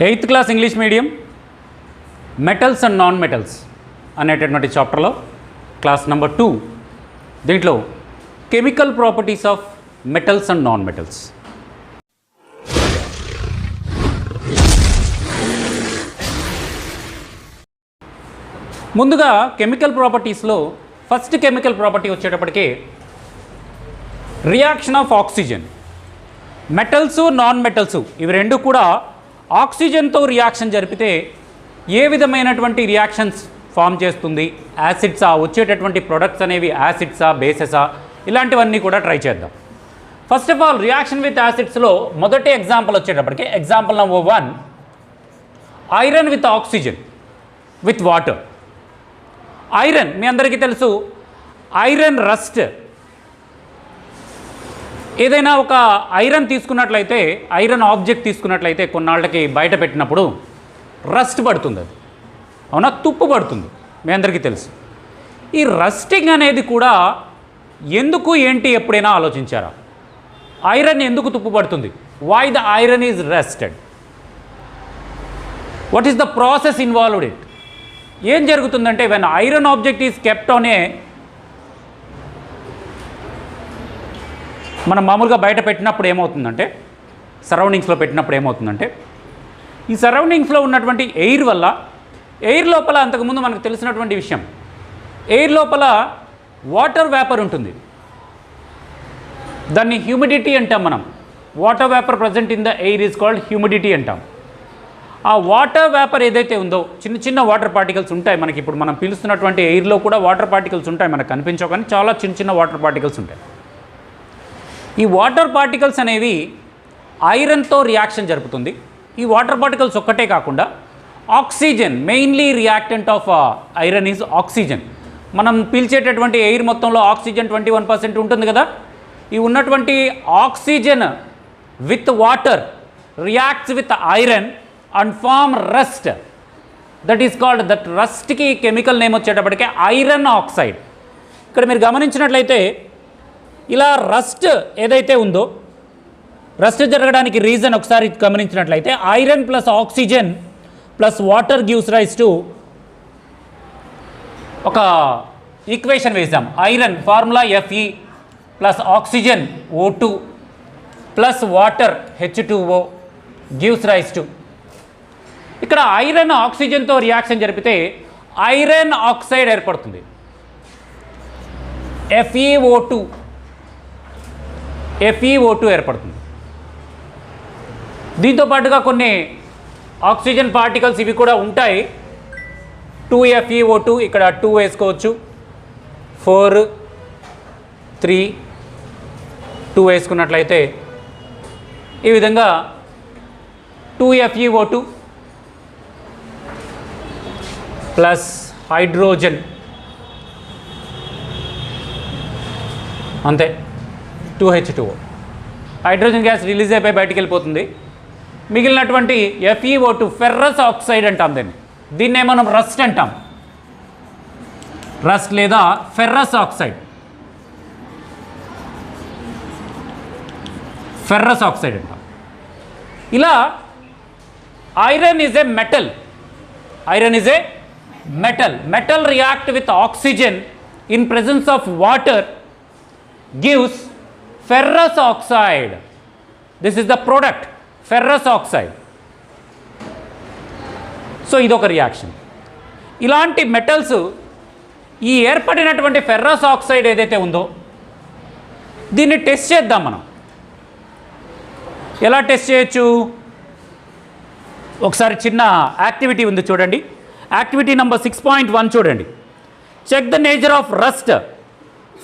8th class English medium metals and non metals అనేటటువంటి చాప్టర్లో class number 2 దీంట్లో chemical properties of metals and non metals. ముందుగా chemical ప్రాపర్టీస్లో first chemical property వచ్చేటప్పటికి reaction of oxygen. Metals non metals ఇవి రెండు కూడా ఆక్సిజన్తో reaction జరిపితే ఏ విధమైనటువంటి reactions form చేస్తుంది, యాసిడ్సా, వచ్చేటటువంటి ప్రొడక్ట్స్ అనేవి యాసిడ్సా బేసెసా, ఇలాంటివన్నీ కూడా ట్రై చేద్దాం. First of all reaction with యాసిడ్స్లో మొదటి ఎగ్జాంపుల్ వచ్చేటప్పటికి example number 1 iron with oxygen with water. Iron మీ అందరికీ తెలుసు, ఐరన్ రస్ట్. ఏదైనా ఒక ఐరన్ తీసుకున్నట్లయితే, ఐరన్ ఆబ్జెక్ట్ తీసుకున్నట్లయితే కొన్నాళ్ళకి బయట పెట్టినప్పుడు రస్ట్ పడుతుంది, అది అవునా, తుప్పు పడుతుంది, మీ అందరికీ తెలుసు. ఈ రస్టింగ్ అనేది కూడా ఎందుకు ఏంటి ఎప్పుడైనా ఆలోచించారా? ఐరన్ ఎందుకు తుప్పు పడుతుంది? Why the iron is rusted? What is the process involved it? ఏం జరుగుతుందంటే when iron object is kept on a, మనం మామూలుగా బయట పెట్టినప్పుడు ఏమవుతుందంటే, సరౌండింగ్స్లో పెట్టినప్పుడు ఏమవుతుందంటే, ఈ సరౌండింగ్స్లో ఉన్నటువంటి ఎయిర్ వల్ల, ఎయిర్ లోపల అంతకుముందు మనకు తెలిసినటువంటి విషయం, ఎయిర్ లోపల వాటర్ వేపర్ ఉంటుంది, దాన్ని హ్యూమిడిటీ అంటాం మనం. Water vapour present in the air is called humidity అంటాం. ఆ వాటర్ వేపర్ ఏదైతే ఉందో, చిన్న చిన్న వాటర్ పార్టికల్స్ ఉంటాయి మనకి. ఇప్పుడు మనం పీలుస్తున్నటువంటి ఎయిర్లో కూడా వాటర్ పార్టికల్స్ ఉంటాయి, మనకు కనిపించవు కానీ చాలా చిన్న చిన్న వాటర్ పార్టికల్స్ ఉంటాయి. ఈ వాటర్ పార్టికల్స్ అనేవి ఐరన్తో రియాక్షన్ జరుపుతుంది. ఈ వాటర్ పార్టికల్స్ ఒక్కటే కాకుండా oxygen, mainly reactant of iron is oxygen. మనం పీల్చేటటువంటి ఎయిర్ మొత్తంలో ఆక్సిజన్ 21% ఉంటుంది కదా. ఈ ఉన్నటువంటి oxygen with water reacts with iron and form rust. That is called, that రస్ట్కి కెమికల్ నేమ్ వచ్చేటప్పటికే ఐరన్ ఆక్సైడ్. ఇక్కడ మీరు గమనించినట్లయితే ఇలా రస్ట్ ఏదైతే ఉందో, రస్ట్ జరగడానికి రీజన్ ఒకసారి గమనించినట్లయితే iron plus oxygen plus water gives rise to ఒక ఈక్వేషన్ వేసాం. Iron formula Fe plus oxygen O2 plus water H2O gives rise to. ఇక్కడ ఐరన్ ఆక్సిజన్తో రియాక్షన్ జరిపితే ఐరన్ ఆక్సైడ్ ఏర్పడుతుంది, FeO2 ఏర్పడుతుంది. దీంతో పాటుగా కొన్ని ఆక్సిజన్ పార్టికల్స్ ఇవి కూడా ఉంటాయి. 2FeO2, ఇక్కడ 2 వేసుకోవచ్చు, 4, 3, 2 వేసుకున్నట్లయితే ఈ విధంగా 2FeO2 ప్లస్ హైడ్రోజన్, అంతే, 2H2O. హైడ్రోజన్ గ్యాస్ రిలీజ్ అయిపోయి బయటికి వెళ్ళిపోతుంది. మిగిలినటువంటి FeO2 ఫెర్రస్ ఆక్సైడ్ అంటాం దీన్ని. దీన్నే మనం రస్ట్ అంటాం, రస్ట్ లేదా ఫెర్రస్ ఆక్సైడ్, ఫెర్రస్ ఆక్సైడ్ అంటాం. ఇలా iron is a metal, iron is a metal. Metal react with oxygen in presence of water gives ferrous oxide. This is the product, ferrous oxide. So ఇదొక reaction. ఇలాంటి metals, ఈ ఏర్పడినటువంటి ferrous oxide ఏదైతే ఉందో దీన్ని test చేద్దాం మనం. ఎలా టెస్ట్ చేయొచ్చు? ఒకసారి చిన్న యాక్టివిటీ ఉంది చూడండి. యాక్టివిటీ నెంబర్ 6.1 చూడండి. Check the nature of rust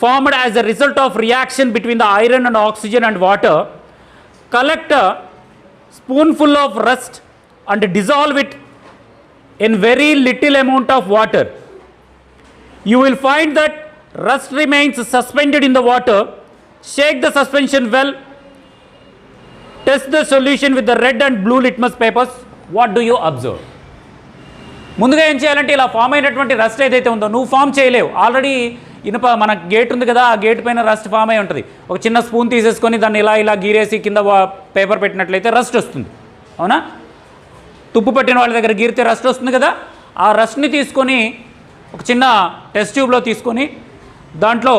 formed as a result of reaction between the iron and oxygen and water. Collect a spoonful of rust and dissolve it in very little amount of water. You will find that rust remains suspended in the water. Shake the suspension well. Test the solution with the red and blue litmus papers. What do you observe? ముందుగా ఏం చేయాలంటే, ఇలా form అయినటువంటి rust ఏదైతే ఉందో నువ్వు form చేయలేవు. Already ఇనుప మన గేట్ ఉంది కదా, ఆ గేట్ పైన రస్ట్ ఫామ్ అయి ఉంటుంది. ఒక చిన్న స్పూన్ తీసేసుకొని దాన్ని ఇలా ఇలా గీరేసి కింద పేపర్ పెట్టినట్లయితే రస్ట్ వస్తుంది, అవునా? తుప్పు పట్టిన వాళ్ళ దగ్గర గీరితే రస్ట్ వస్తుంది కదా, ఆ రస్ట్ని తీసుకొని ఒక చిన్న టెస్ట్ ట్యూబ్లో తీసుకొని దాంట్లో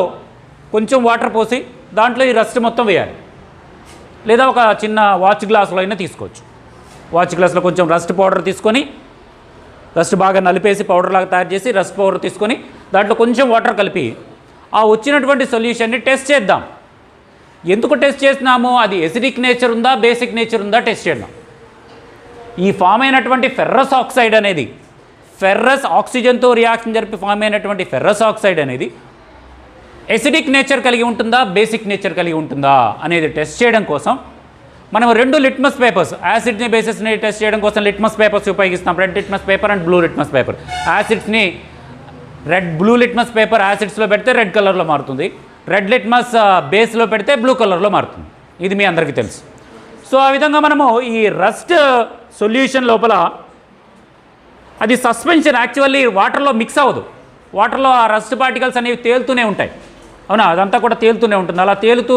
కొంచెం వాటర్ పోసి దాంట్లో ఈ రస్ట్ మొత్తం వేయాలి. లేదా ఒక చిన్న వాచ్ గ్లాసులో అయినా తీసుకోవచ్చు. వాచ్ గ్లాస్లో కొంచెం రస్ట్ పౌడర్ తీసుకొని, రస్ట్ బాగా నలిపేసి పౌడర్ లాగా తయారు చేసి రస్ట్ పౌడర్ తీసుకొని దాంట్లో కొంచెం వాటర్ కలిపి ఆ వచ్చినటువంటి సొల్యూషన్ని టెస్ట్ చేద్దాం. ఎందుకు టెస్ట్ చేస్తున్నాము? అది ఎసిడిక్ నేచర్ ఉందా, బేసిక్ నేచర్ ఉందా టెస్ట్ చేద్దాం. ఈ ఫామ్ అయినటువంటి ఫెర్రస్ ఆక్సైడ్ అనేది, ఫెర్రస్ ఆక్సిజన్తో రియాక్షన్ జరిపి ఫామ్ అయినటువంటి ఫెర్రస్ ఆక్సైడ్ అనేది ఎసిడిక్ నేచర్ కలిగి ఉంటుందా, బేసిక్ నేచర్ కలిగి ఉంటుందా అనేది టెస్ట్ చేయడం కోసం మనం 2 లిట్మస్ పేపర్స్, యాసిడ్ని బేసిస్ని టెస్ట్ చేయడం కోసం లిట్మస్ పేపర్స్ ఉపయోగిస్తాం. Red litmus paper and blue litmus paper. యాసిడ్స్ని బ్లూ లిట్మస్ పేపర్ యాసిడ్స్లో పెడితే రెడ్ కలర్లో మారుతుంది, రెడ్ లిట్మస్ బేస్లో పెడితే బ్లూ కలర్లో మారుతుంది. ఇది మీ అందరికీ తెలుసు. సో ఆ విధంగా మనము ఈ రస్ట్ సొల్యూషన్ లోపల అది సస్పెన్షన్ యాక్చువల్లీ వాటర్లో మిక్స్ అవ్వదు. వాటర్లో ఆ రస్ట్ పార్టికల్స్ అనేవి తేలుతూనే ఉంటాయి, అవునా? అదంతా కూడా తేలుతూనే ఉంటుంది. అలా తేలుతూ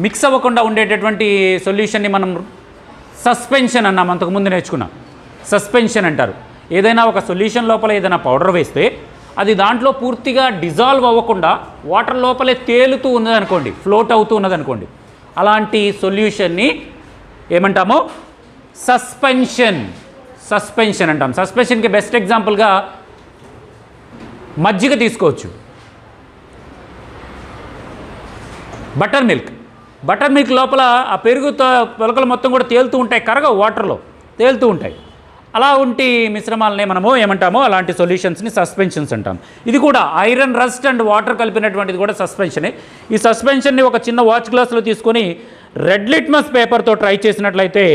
మిక్స్ అవ్వకుండా ఉండేటటువంటి సొల్యూషన్ని మనం సస్పెన్షన్ అన్నాం, అంతకుముందు నేర్చుకున్నాం. సస్పెన్షన్ అంటారు. ఏదైనా ఒక సొల్యూషన్ లోపల ఏదైనా పౌడర్ వేస్తే అది దాంట్లో పూర్తిగా డిజాల్వ్ అవ్వకుండా వాటర్ లోపలే తేలుతూ ఉన్నదనుకోండి, ఫ్లోట్ అవుతూ ఉన్నదనుకోండి, అలాంటి సొల్యూషన్ని ఏమంటామో సస్పెన్షన్. సస్పెన్షన్ అంటాం. సస్పెన్షన్కి బెస్ట్ ఎగ్జాంపుల్గా మజ్జిగ తీసుకోవచ్చు. బటర్ మిల్క్ లోపల ఆ పెరుగు పొలకలు మొత్తం కూడా తేలుతూ ఉంటాయి, కరగవు, వాటర్లో తేలుతూ ఉంటాయి. అలా ఉంటి మిశ్రమాలనే మనము ఏమంటామో అలాంటి సొల్యూషన్స్ని సస్పెన్షన్స్ అంటాం. ఇది కూడా ఐరన్, రస్ట్ అండ్ వాటర్ కలిపినటువంటిది కూడా సస్పెన్షనే. ఈ సస్పెన్షన్ని ఒక చిన్న వాచ్ గ్లాస్లో తీసుకొని రెడ్ లిట్మస్ పేపర్తో ట్రై చేసినట్లయితే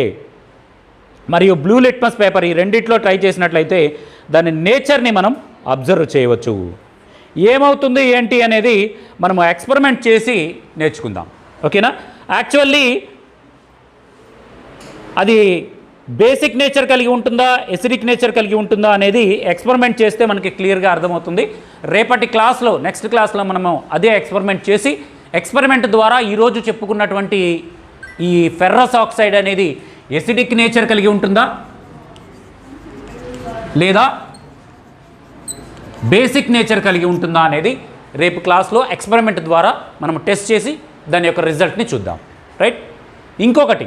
మరియు బ్లూ లిట్మస్ పేపర్, ఈ రెండిట్లో ట్రై చేసినట్లయితే దాని నేచర్ని మనం అబ్జర్వ్ చేయవచ్చు. ఏమవుతుంది ఏంటి అనేది మనము ఎక్స్పెరిమెంట్ చేసి నేర్చుకుందాం, ఓకేనా? యాక్చువల్లీ అది బేసిక్ నేచర్ కలిగి ఉంటుందా, ఎసిడిక్ నేచర్ కలిగి ఉంటుందా అనేది ఎక్స్పెరిమెంట్ చేస్తే మనకి క్లియర్గా అర్థమవుతుంది. రేపటి క్లాస్లో, నెక్స్ట్ క్లాస్లో మనము అదే ఎక్స్పెరిమెంట్ చేసి, ఎక్స్పెరిమెంట్ ద్వారా ఈరోజు చెప్పుకున్నటువంటి ఈ ఫెర్రస్ ఆక్సైడ్ అనేది ఎసిడిక్ నేచర్ కలిగి ఉంటుందా లేదా బేసిక్ నేచర్ కలిగి ఉంటుందా అనేది రేపు క్లాస్లో ఎక్స్పెరిమెంట్ ద్వారా మనం టెస్ట్ చేసి దాని యొక్క రిజల్ట్ని చూద్దాం, రైట్? ఇంకొకటి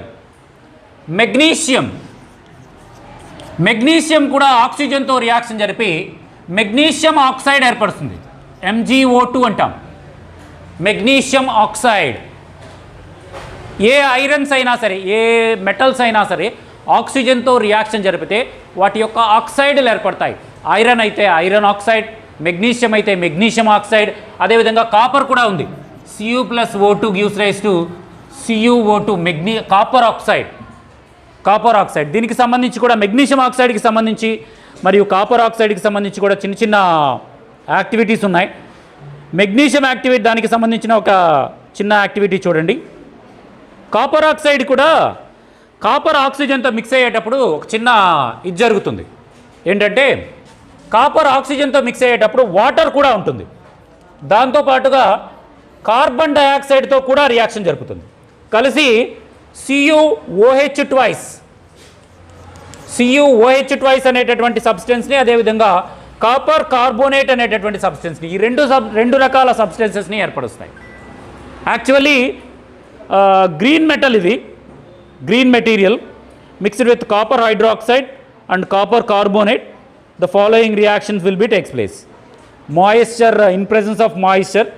మెగ్నీషియం కూడా ఆక్సిజన్తో రియాక్షన్ జరిపి మెగ్నీషియం ఆక్సైడ్ ఏర్పడుతుంది. MgO2 అంటాం. Magnesium oxide. ఏ ఐరన్స్ అయినా సరే, ఏ మెటల్స్ అయినా సరే ఆక్సిజన్తో రియాక్షన్ జరిపితే వాటి యొక్క ఆక్సైడ్లు ఏర్పడతాయి. ఐరన్ అయితే ఐరన్ ఆక్సైడ్, మెగ్నీషియం అయితే మెగ్నీషియం ఆక్సైడ్. అదేవిధంగా కాపర్ కూడా ఉంది. Cu+O2 gives rise to CuO2, copper oxide. దీనికి సంబంధించి కూడా మెగ్నీషియం ఆక్సైడ్కి సంబంధించి మరియు కాపర్ ఆక్సైడ్కి సంబంధించి కూడా చిన్న చిన్న యాక్టివిటీస్ ఉన్నాయి. మెగ్నీషియం యాక్టివిటీ, దానికి సంబంధించిన ఒక చిన్న యాక్టివిటీ చూడండి. కాపర్ ఆక్సైడ్ కూడా కాపర్ ఆక్సిజన్తో మిక్స్ అయ్యేటప్పుడు ఒక చిన్న ఇది జరుగుతుంది. ఏంటంటే కాపర్ ఆక్సిజన్తో మిక్స్ అయ్యేటప్పుడు వాటర్ కూడా ఉంటుంది. దాంతోపాటుగా కార్బన్ డయాక్సైడ్తో కూడా రియాక్షన్ జరుపుతుంది. కలిసి CuOH2 అనేటటువంటి సబ్స్టెన్స్ని, అదేవిధంగా కాపర్ కార్బోనేట్ అనేటటువంటి సబ్స్టెన్స్ని, ఈ రెండు రకాల సబ్స్టెన్సెస్ని ఏర్పరుస్తాయి. యాక్చువల్లీ గ్రీన్ మెటల్, ఇది green material mixed with copper hydroxide and copper carbonate. The following reactions will be takes place. Moisture, in presence of moisture.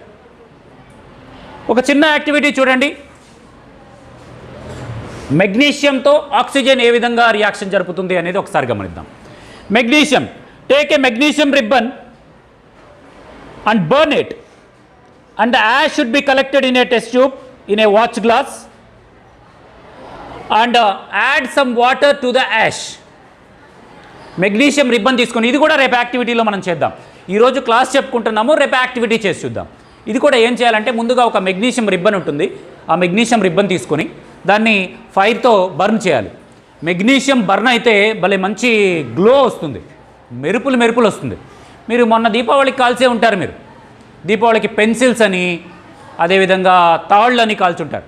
ఒక చిన్న యాక్టివిటీ చూడండి. మెగ్నీషియంతో ఆక్సిజన్ ఏ విధంగా రియాక్షన్ జరుపుతుంది అనేది ఒకసారి గమనిద్దాం. Magnesium, take a magnesium ribbon and burn it, and the ash should be collected in a test tube in a watch glass and add some water to the ash. Magnesium ribbon తీసుకొని, ఇది కూడా రేపు యాక్టివిటీలో మనం చేద్దాం. ఈరోజు class చెప్పుకుంటున్నాము, రేపు activity చేసి చూద్దాం. ఇది కూడా ఏం చేయాలంటే ముందుగా ఒక మెగ్నీషియం రిబ్బన్ ఉంటుంది. ఆ మెగ్నీషియం రిబ్బన్ తీసుకొని దాన్ని ఫైర్తో బర్న్ చేయాలి. మెగ్నీషియం బర్న్ అయితే భలే మంచి గ్లో వస్తుంది, మెరుపులు వస్తుంది. మీరు మొన్న దీపావళికి కాల్చే ఉంటారు. మీరు దీపావళికి పెన్సిల్స్ అని, అదేవిధంగా తాళ్ళని కాల్చుంటారు,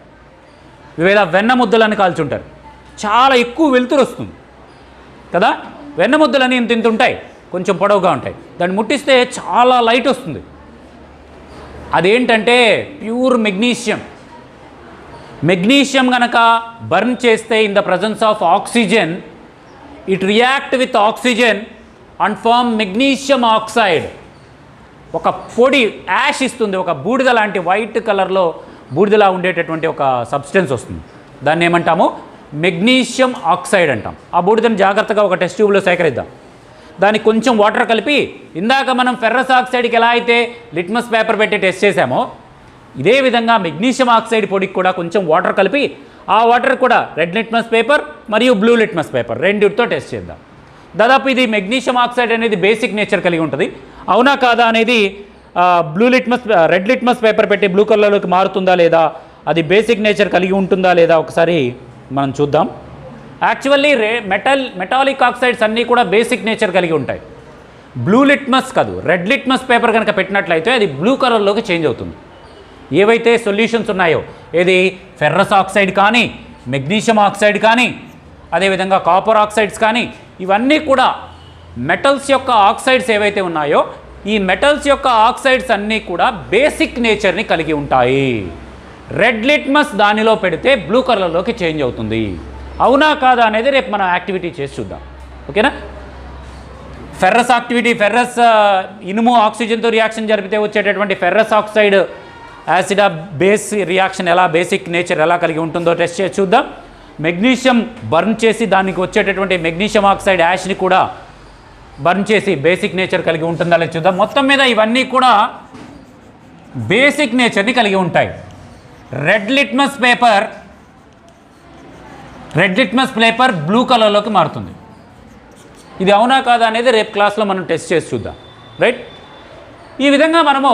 వివిధ వెన్న ముద్దలని కాల్చుంటారు. చాలా ఎక్కువ వెలుతురు వస్తుంది కదా. వెన్నముద్దలని ఇంత ఇంత ఉంటాయి, కొంచెం పొడవుగా ఉంటాయి. దాన్ని ముట్టిస్తే చాలా లైట్ వస్తుంది. అదేంటంటే ప్యూర్ మెగ్నీషియం. మెగ్నీషియం కనుక బర్న్ చేస్తే in the presence of oxygen it react with oxygen and form magnesium oxide. ఒక పొడి యాష్ ఇస్తుంది, ఒక బూడిద లాంటి వైట్ కలర్లో బూడిదలా ఉండేటటువంటి ఒక సబ్స్టెన్స్ వస్తుంది. దాన్ని ఏమంటాము? మెగ్నీషియం ఆక్సైడ్ అంటాం. ఆ బూడిదని జాగ్రత్తగా ఒక టెస్ట్ ట్యూబ్లో సేకరిద్దాం. దానికి కొంచెం వాటర్ కలిపి ఇందాక మనం ఫెర్రస్ ఆక్సైడ్కి ఎలా అయితే లిట్మస్ పేపర్ పెట్టి టెస్ట్ చేసామో ఇదే విధంగా మెగ్నీషియం ఆక్సైడ్ పొడికి కూడా కొంచెం వాటర్ కలిపి ఆ వాటర్ కూడా రెడ్ లిట్మస్ పేపర్ మరియు బ్లూ లిట్మస్ పేపర్ రెండిటితో టెస్ట్ చేద్దాం. దాదాపు ఇది మెగ్నీషియం ఆక్సైడ్ అనేది బేసిక్ నేచర్ కలిగి ఉంటుంది. అవునా కాదా అనేది రెడ్ లిట్మస్ పేపర్ పెట్టి బ్లూ కలర్లోకి మారుతుందా లేదా, అది బేసిక్ నేచర్ కలిగి ఉంటుందా లేదా ఒకసారి మనం చూద్దాం. యాక్చువల్లీ మెటాలిక్ ఆక్సైడ్స్ అన్నీ కూడా బేసిక్ నేచర్ కలిగి ఉంటాయి. బ్లూ లిట్మస్ కాదు, రెడ్ లిట్మస్ పేపర్ కనుక పెట్టినట్లయితే అది బ్లూ కలర్లోకి చేంజ్ అవుతుంది. ఏవైతే సొల్యూషన్స్ ఉన్నాయో, ఏది ఫెర్రస్ ఆక్సైడ్ కానీ, మెగ్నీషియం ఆక్సైడ్ కానీ, అదేవిధంగా కాపర్ ఆక్సైడ్స్ కానీ, ఇవన్నీ కూడా మెటల్స్ యొక్క ఆక్సైడ్స్ ఏవైతే ఉన్నాయో ఈ మెటల్స్ యొక్క ఆక్సైడ్స్ అన్నీ కూడా బేసిక్ నేచర్ని కలిగి ఉంటాయి. రెడ్ లిట్మస్ దానిలో పెడితే బ్లూ కలర్లోకి చేంజ్ అవుతుంది. అవునా కాదా అనేది రేపు మనం యాక్టివిటీ చేసి చూద్దాం. ఓకేనా? ఫెర్రస్ యాక్టివిటీ, ఫెర్రస్ ఇనుము ఆక్సిజన్తో రియాక్షన్ జరిపితే వచ్చేటటువంటి ferrous oxide acid base reaction ఎలా, బేసిక్ నేచర్ ఎలా కలిగి ఉంటుందో టెస్ట్ చేసి చూద్దాం. మెగ్నీషియం బర్న్ చేసి దానికి వచ్చేటటువంటి మెగ్నీషియం ఆక్సైడ్ యాష్ని కూడా బర్న్ చేసి బేసిక్ నేచర్ కలిగి ఉంటుందా లేదా చూద్దాం. మొత్తం మీద ఇవన్నీ కూడా బేసిక్ నేచర్ని కలిగి ఉంటాయి. రెడ్ లిట్మస్ పేపర్ బ్లూ కలర్లోకి మారుతుంది. ఇది అవునా కాదా అనేది రేపు క్లాస్లో మనం టెస్ట్ చేసి చూద్దాం. రైట్? ఈ విధంగా మనము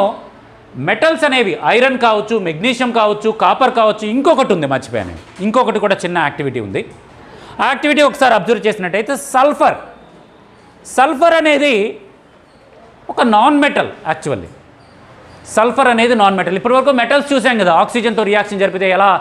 మెటల్స్ అనేవి ఐరన్ కావచ్చు, మెగ్నీషియం కావచ్చు, కాపర్ కావచ్చు, ఇంకొకటి ఉంది మర్చిపోయాను, ఇంకొకటి కూడా చిన్న యాక్టివిటీ ఉంది. ఆ యాక్టివిటీ ఒకసారి అబ్జర్వ్ చేసినట్టయితే సల్ఫర్ అనేది ఒక నాన్ మెటల్. యాక్చువల్లీ సల్ఫర్ అనేది నాన్ మెటల్. ఇప్పటివరకు మెటల్స్ చూసాం కదా, ఆక్సిజన్తో రియాక్షన్ జరిపితే ఎలా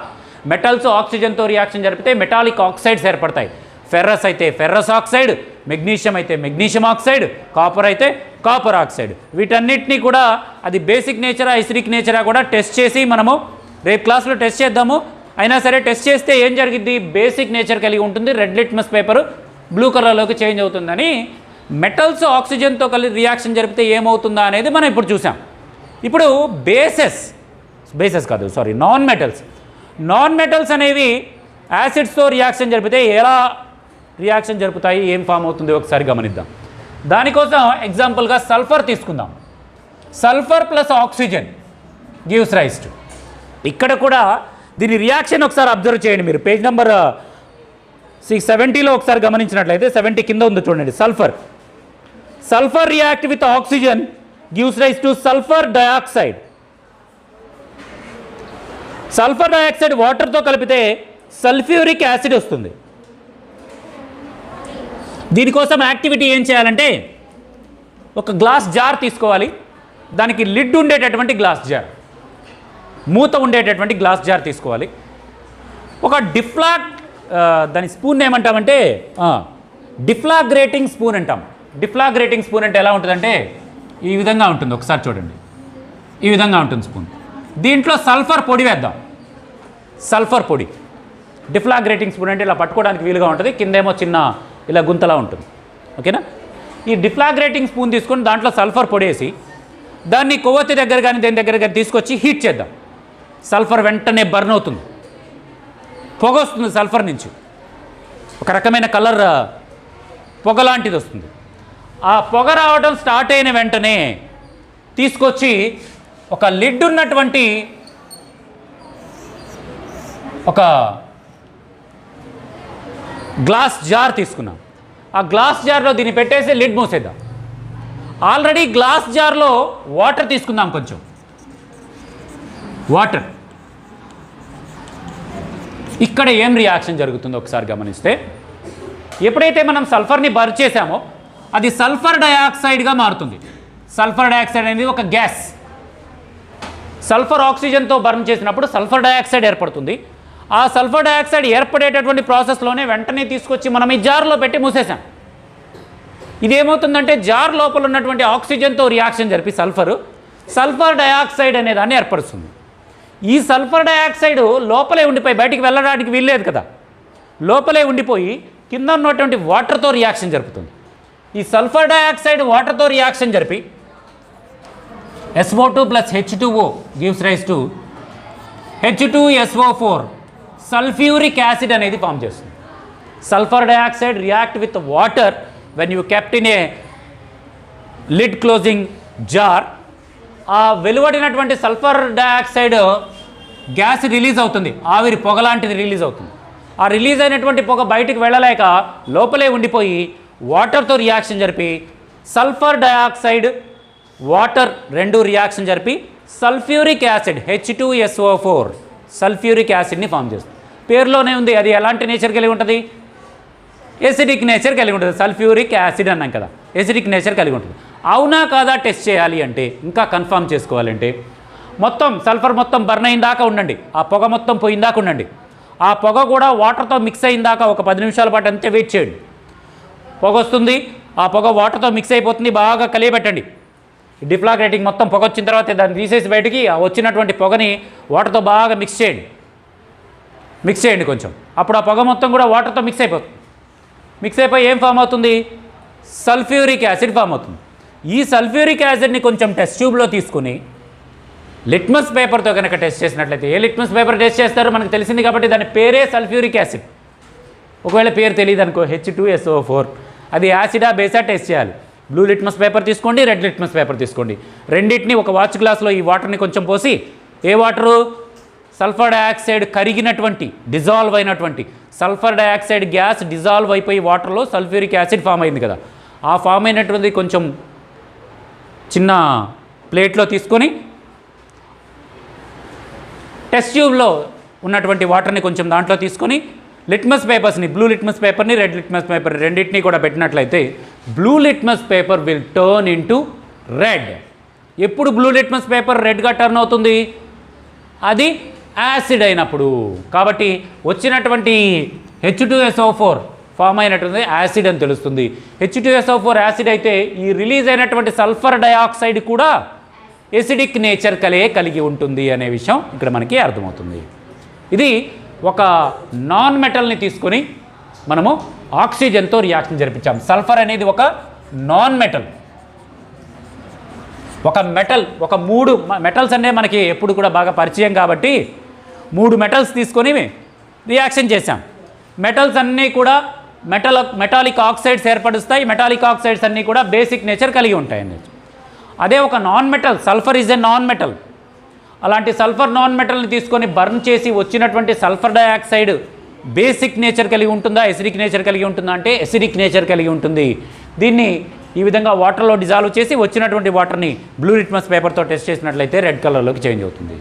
మెటల్స్ ఆక్సిజన్తో రియాక్షన్ జరిపితే మెటాలిక్ ఆక్సైడ్స్ ఏర్పడతాయి. ఫెర్రస్ అయితే ఫెర్రస్ ఆక్సైడ్, మెగ్నీషియం అయితే మెగ్నీషియం ఆక్సైడ్, కాపర్ అయితే కాపర్ ఆక్సైడ్. వీటన్నిటినీ కూడా అది బేసిక్ నేచరా ఎసిడిక్ నేచరా కూడా టెస్ట్ చేసి మనము రేపు క్లాస్లో టెస్ట్ చేద్దాము. అయినా సరే టెస్ట్ చేస్తే ఏం జరిగిద్ది? బేసిక్ నేచర్ కలిగి ఉంటుంది. రెడ్ లిట్మస్ పేపర్ బ్లూ కలర్లోకి చేంజ్ అవుతుందని, మెటల్స్ ఆక్సిజన్తో కలిసి రియాక్షన్ జరిపితే ఏమవుతుందా అనేది మనం ఇప్పుడు చూసాం. ఇప్పుడు నాన్ మెటల్స్ అనేవి యాసిడ్స్తో రియాక్షన్ జరిపితే ఎలా రియాక్షన్ జరుపుతాయి, ఏం ఫామ్ అవుతుంది ఒకసారి గమనిద్దాం. దానికోసం ఎగ్జాంపుల్గా సల్ఫర్ తీసుకుందాం. Sulphur plus oxygen gives rise to, ఇక్కడ కూడా దీని రియాక్షన్ ఒకసారి అబ్జర్వ్ చేయండి. మీరు పేజ్ నెంబర్ 670లో ఒకసారి గమనించినట్లయితే 70 కింద ఉంది చూడండి. Sulphur react with oxygen gives rise to sulphur dioxide. Sulphur dioxide వాటర్తో కలిపితే సల్ఫ్యూరిక్ యాసిడ్ వస్తుంది. దీనికోసం యాక్టివిటీ ఏం చేయాలంటే ఒక గ్లాస్ జార్ తీసుకోవాలి. దానికి లిడ్ ఉండేటటువంటి గ్లాస్ జార్, మూత ఉండేటటువంటి గ్లాస్ జార్ తీసుకోవాలి. ఒక దాని స్పూన్ ఏమంటామంటే డిఫ్లాగ్రేటింగ్ స్పూన్ అంటాం. డిఫ్లాగ్రేటింగ్ స్పూన్ అంటే ఎలా ఉంటుందంటే ఈ విధంగా ఉంటుంది. ఒకసారి చూడండి, ఈ విధంగా ఉంటుంది స్పూన్. దీంట్లో సల్ఫర్ పొడి వేద్దాం. సల్ఫర్ పొడి డిఫ్లాగ్రేటింగ్ స్పూన్ అంటే ఇలా పట్టుకోవడానికి వీలుగా ఉంటుంది. కిందేమో చిన్న ఇలా గుంతలా ఉంటుంది. ఓకేనా? ఈ డిఫ్లాగ్రేటింగ్ స్పూన్ తీసుకొని దాంట్లో సల్ఫర్ పొడేసి దాన్ని కొవ్వొత్తి దగ్గర కానీ దేని దగ్గర కానీ తీసుకొచ్చి హీట్ చేద్దాం. సల్ఫర్ వెంటనే బర్న్ అవుతుంది, పొగ వస్తుంది. సల్ఫర్ నుంచి ఒక రకమైన కలర్ పొగ లాంటిది వస్తుంది. ఆ పొగ రావడం స్టార్ట్ అయిన వెంటనే తీసుకొచ్చి ఒక లిడ్ ఉన్నటువంటి ఒక గ్లాస్ జార్ తీసుకున్నాం. ఆ గ్లాస్ జార్లో దీన్ని పెట్టేసి లిడ్ మూసేద్దాం. ఆల్రెడీ గ్లాస్ జార్లో వాటర్ తీసుకుందాం, కొంచెం వాటర్. ఇక్కడ ఏం రియాక్షన్ జరుగుతుందో ఒకసారి గమనిస్తే, ఎప్పుడైతే మనం సల్ఫర్ని బర్న్ చేసామో అది సల్ఫర్ డయాక్సైడ్గా మారుతుంది. సల్ఫర్ డయాక్సైడ్ అనేది ఒక గ్యాస్. సల్ఫర్ ఆక్సిజన్తో బర్న్ చేసినప్పుడు సల్ఫర్ డయాక్సైడ్ ఏర్పడుతుంది. ఆ సల్ఫర్ డయాక్సైడ్ ఏర్పడేటటువంటి ప్రాసెస్లోనే వెంటనే తీసుకొచ్చి మనం ఈ జార్లో పెట్టి మూసేసాం. ఇదేమవుతుందంటే జార్ లోపల ఉన్నటువంటి ఆక్సిజన్తో రియాక్షన్ జరిపి సల్ఫర్ డయాక్సైడ్ అనే దాన్ని ఏర్పరుస్తుంది. ఈ సల్ఫర్ డయాక్సైడ్ లోపలే ఉండిపోయి బయటికి వెళ్ళడానికి వీల్లేదు కదా, లోపలే ఉండిపోయి కింద ఉన్నటువంటి వాటర్తో రియాక్షన్ జరుపుతుంది. ఈ సల్ఫర్ డయాక్సైడ్ వాటర్తో రియాక్షన్ జరిపి SO2 + H2O gives rise to H2SO4 sulphuric acid అనేది ఫామ్ చేస్తుంది. Sulphur dioxide react with water when you kept in a lid closing jar. ఆ వెలువడినటువంటి సల్ఫర్ డయాక్సైడ్ గ్యాస్ రిలీజ్ అవుతుంది, ఆవిరి పొగ లాంటిది రిలీజ్ అవుతుంది. ఆ రిలీజ్ అయినటువంటి పొగ బయటికి వెళ్ళలేక లోపలే ఉండిపోయి వాటర్తో రియాక్షన్ జరిపి సల్ఫర్ డయాక్సైడ్ వాటర్ రెండు రియాక్షన్ జరిపి సల్ఫ్యూరిక్ యాసిడ్ H2SO4 సల్ఫ్యూరిక్ యాసిడ్ని ఫామ్ చేస్తుంది. పేరులోనే ఉంది, అది ఎలాంటి నేచర్ కలిగి ఉంటుంది? ఎసిడిక్ నేచర్ కలిగి ఉంటుంది. సల్ఫ్యూరిక్ యాసిడ్ అన్నాం కదా, ఎసిడిక్ నేచర్ కలిగి ఉంటుంది. అవునా కాదా టెస్ట్ చేయాలి అంటే, ఇంకా కన్ఫర్మ్ చేసుకోవాలంటే మొత్తం సల్ఫర్ మొత్తం బర్న్ అయిన దాకా ఉండండి, ఆ పొగ మొత్తం పోయిందాకా ఉండండి. ఆ పొగ కూడా వాటర్తో మిక్స్ అయిన దాకా ఒక 10 నిమిషాల పాటు అంతే వెయిట్ చేయండి. పొగ వస్తుంది, ఆ పొగ వాటర్తో మిక్స్ అయిపోతుంది, బాగా కలియబెట్టండి. డిఫ్లాగ్రేటింగ్ మొత్తం పొగ వచ్చిన తర్వాత దాన్ని తీసేసి బయటికి వచ్చినటువంటి పొగని వాటర్తో బాగా మిక్స్ చేయండి కొంచెం. అప్పుడు ఆ పొగ మొత్తం కూడా వాటర్తో మిక్స్ అయిపోతుంది. మిక్స్ అయిపోయి ఏం ఫామ్ అవుతుంది? సల్ఫ్యూరిక్ యాసిడ్ ఫామ్ అవుతుంది. ఈ సల్ఫ్యూరిక్ యాసిడ్ని కొంచెం టెస్ట్ ట్యూబ్లో తీసుకుని లిట్మస్ పేపర్తో కనుక టెస్ట్ చేసినట్లయితే, ఏ లిట్మస్ పేపర్ టెస్ట్ చేస్తారో మనకు తెలిసింది కాబట్టి దాని పేరే సల్ఫ్యూరిక్ యాసిడ్. ఒకవేళ పేరు తెలియదు అనుకో, H2SO4, అది యాసిడా బేసా టెస్ట్ చేయాలి. బ్లూ లిట్మస్ పేపర్ తీసుకోండి, రెడ్ లిట్మస్ పేపర్ తీసుకోండి. రెండింటిని ఒక వాచ్ గ్లాస్లో ఈ వాటర్ని కొంచెం పోసి, ఏ వాటరు? సల్ఫర్ డయాక్సైడ్ కరిగినటువంటి డిజాల్వ్ అయినటువంటి సల్ఫర్ డయాక్సైడ్ గ్యాస్ డిజాల్వ్ అయిపోయి వాటర్లో సల్ఫ్యూరిక్ యాసిడ్ ఫామ్ అయింది కదా, ఆ ఫామ్ అయినటువంటి కొంచెం చిన్న ప్లేట్లో తీసుకొని టెస్ట్ ట్యూబ్లో ఉన్నటువంటి వాటర్ని కొంచెం దాంట్లో తీసుకొని లిట్మస్ పేపర్స్ని, బ్లూ లిట్మస్ పేపర్ని, రెడ్ లిట్మస్ పేపర్ రెండింటినీ కూడా పెట్టినట్లయితే blue litmus paper will turn into red. ఎప్పుడు బ్లూ లిట్మస్ పేపర్ రెడ్గా టర్న్ అవుతుంది? అది యాసిడ్ అయినప్పుడు. కాబట్టి వచ్చినటువంటి H2SO4 ఫామ్ అయినటువంటి యాసిడ్ అని తెలుస్తుంది. H2SO4 యాసిడ్ అయితే ఈ రిలీజ్ అయినటువంటి సల్ఫర్ డయాక్సైడ్ కూడా ఎసిడిక్ నేచర్ కలిగి ఉంటుంది అనే విషయం ఇక్కడ మనకి అర్థమవుతుంది. ఇది ఒక నాన్ మెటల్ని తీసుకొని మనము ఆక్సిజన్తో రియాక్షన్ జరిపించాం. సల్ఫర్ అనేది ఒక నాన్ మెటల్, ఒక మెటల్. ఒక 3 మెటల్స్ అంటే మనకి ఎప్పుడు కూడా బాగా పరిచయం కాబట్టి 3 మెటల్స్ తీసుకొని రియాక్షన్ చేశాం. మెటల్స్ అన్నీ కూడా మెటాలిక్ ఆక్సైడ్స్ ఏర్పడుస్తాయి. మెటాలిక్ ఆక్సైడ్స్ అన్నీ కూడా బేసిక్ నేచర్ కలిగి ఉంటాయి అన్నట్టు. అదే ఒక non metal, sulphur is a non metal. అలాంటి సల్ఫర్ నాన్ మెటల్ని తీసుకొని బర్న్ చేసి వచ్చినటువంటి సల్ఫర్ డయాక్సైడ్ బేసిక్ నేచర్ కలిగి ఉంటుందా, ఎసిడిక్ నేచర్ కలిగి ఉంటుందా అంటే ఎసిడిక్ నేచర్ కలిగి ఉంటుంది. దీన్ని ఈ విధంగా వాటర్లో డిజాల్వ్ చేసి వచ్చినటువంటి వాటర్ని బ్లూ లిట్మస్ పేపర్తో టెస్ట్ చేసినట్లయితే రెడ్ కలర్లోకి చేంజ్ అవుతుంది.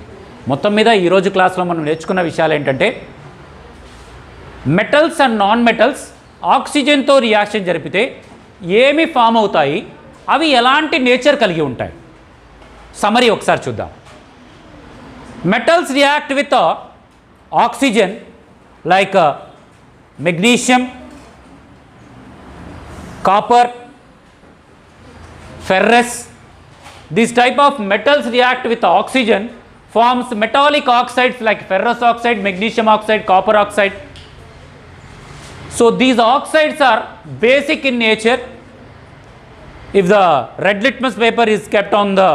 మొత్తం మీద ఈరోజు క్లాస్లో మనం నేర్చుకున్న విషయాలు ఏంటంటే, మెటల్స్ అండ్ నాన్ మెటల్స్ ఆక్సిజన్తో రియాక్షన్ జరిపితే ఏమి ఫామ్ అవుతాయి, అవి ఎలాంటి నేచర్ కలిగి ఉంటాయి. సమరీ ఒకసారి చూద్దాం. Metals react with oxygen like magnesium, copper, ferrous. This type of metals react with oxygen, forms metallic oxides like ferrous oxide, magnesium oxide, copper oxide. So these oxides are basic in nature. If the red litmus paper is kept on the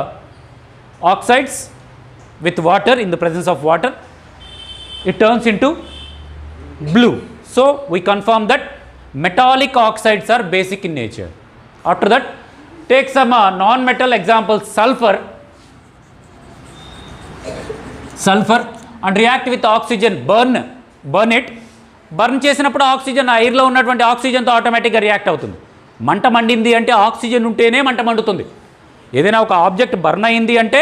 oxides with water, in the presence of water, it turns into blue. So we confirm that metallic oxides are basic in nature. After that, take some non-metal examples, sulfur and react with oxygen, burn it. Burn చేసినప్పుడు oxygen ఆ ఎయిర్లో ఉన్నటువంటి ఆక్సిజన్తో ఆటోమేటిక్గా react అవుతుంది. మంట మండింది అంటే oxygen ఉంటేనే మంట మండుతుంది. ఏదైనా ఒక ఆబ్జెక్ట్ బర్న్ అయింది అంటే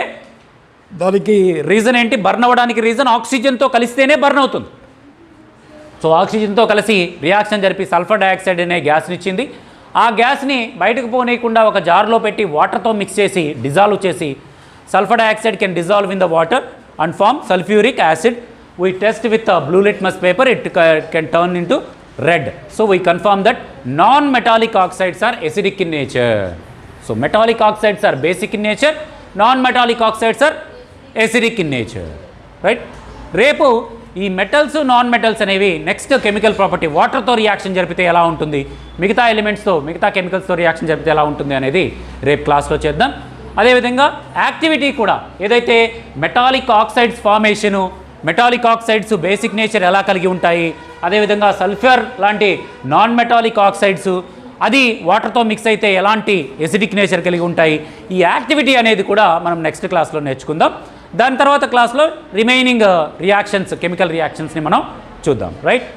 దానికి రీజన్ ఏంటి? బర్న్ అవ్వడానికి రీజన్ ఆక్సిజన్తో కలిస్తేనే బర్న్ అవుతుంది. సో ఆక్సిజన్తో కలిసి రియాక్షన్ జరిపి సల్ఫర్ డయాక్సైడ్ అనే గ్యాస్ని ఇచ్చింది. ఆ గ్యాస్ని బయటకు పోనీయకుండా ఒక జార్లో పెట్టి వాటర్తో మిక్స్ చేసి డిజాల్వ్ చేసి sulphur dioxide can dissolve in the water and form sulphuric acid. We test with a blue litmus paper, it can turn into red. So we confirm that non-metallic oxides are acidic in nature. So metallic oxides are basic in nature, non-metallic oxides are acidic in nature, right? రేపు ఈ metals non metals అనేవి next chemical property వాటర్తో reaction జరిపితే ఎలా ఉంటుంది, మిగతా ఎలిమెంట్స్తో మిగతా కెమికల్స్తో reaction జరిపితే ఎలా ఉంటుంది అనేది రేపు క్లాస్లో చేద్దాం. అదేవిధంగా యాక్టివిటీ కూడా ఏదైతే metallic oxides formation, metallic oxides basic nature ఎలా కలిగి ఉంటాయి, అదేవిధంగా సల్ఫర్ లాంటి నాన్ మెటాలిక్ ఆక్సైడ్స్ అది వాటర్తో మిక్స్ అయితే ఎలాంటి ఎసిడిక్ నేచర్ కలిగి ఉంటాయి, ఈ యాక్టివిటీ అనేది కూడా మనం నెక్స్ట్ క్లాస్లో నేర్చుకుందాం. దాని తర్వాత క్లాస్లో రిమైనింగ్ రియాక్షన్స్ కెమికల్ రియాక్షన్స్ని మనం చూద్దాం, రైట్.